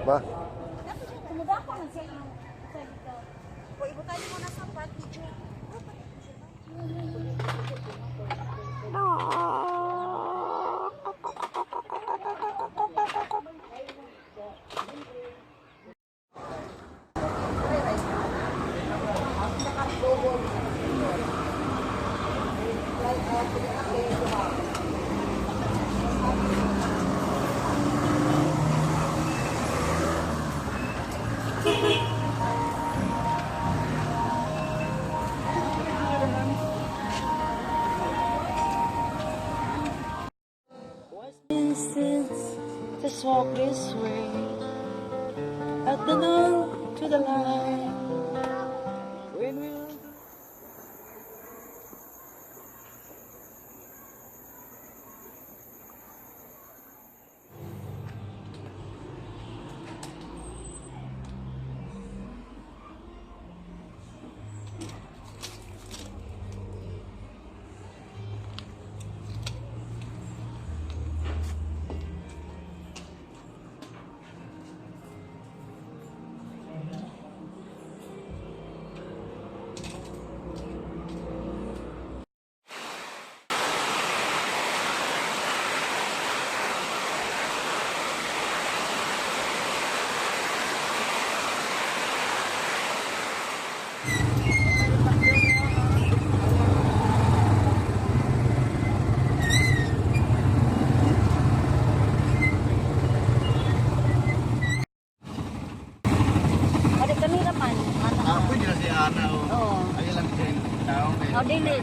Ma? Tumudako na siya. O, ibutay mo na sa part video. Just walk this way at the noon to the light when we'll Oh, dili.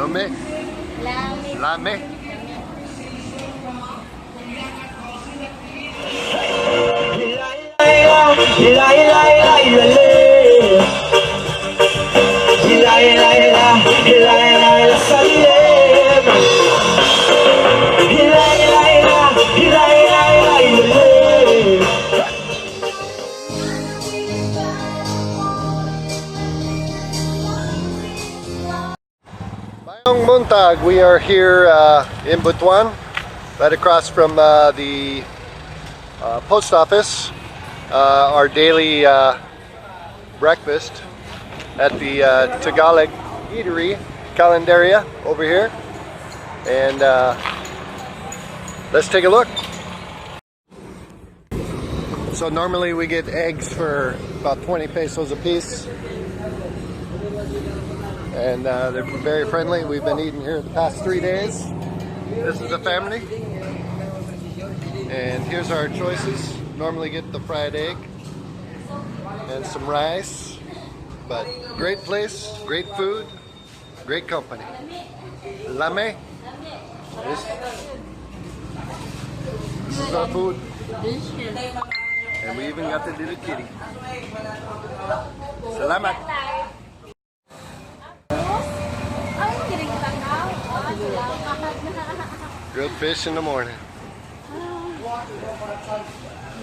Lome? Lame? Montag, we are here in Butuan, right across from the post office. Our daily breakfast at the Tagalog eatery, Calendaria, over here. And let's take a look. So normally we get eggs for about 20 pesos a piece. And they're very friendly. We've been eating here the past 3 days. This is the family. And here's our choices. Normally get the fried egg and some rice. But great place, great food, great company. Lame. This is our food. And we even got the little kitty. Salamat. Grilled fish in the morning.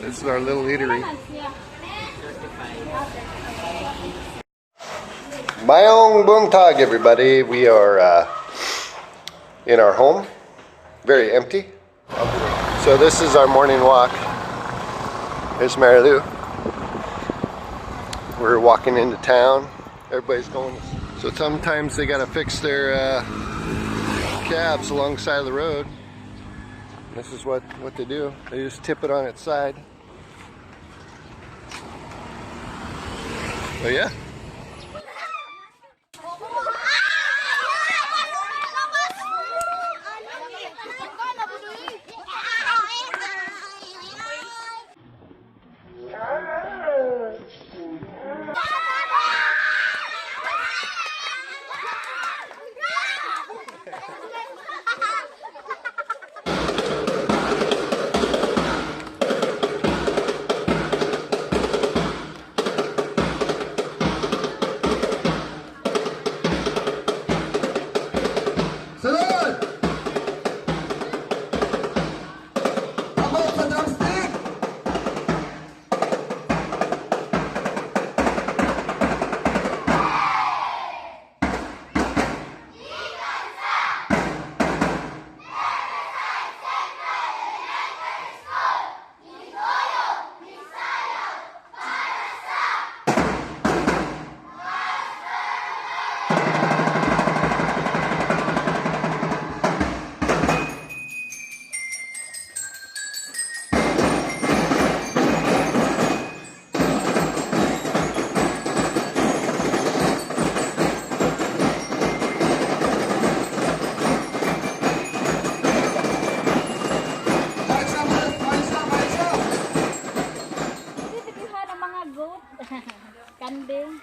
This is our little eatery. Mayong buntag, everybody. We are in our home. Very empty. So this is our morning walk. Here's Marilu. We're walking into town. Everybody's going. So sometimes they gotta fix their cabs along the side of the road. This is what they do. They just tip it on its side. But yeah. Kambing.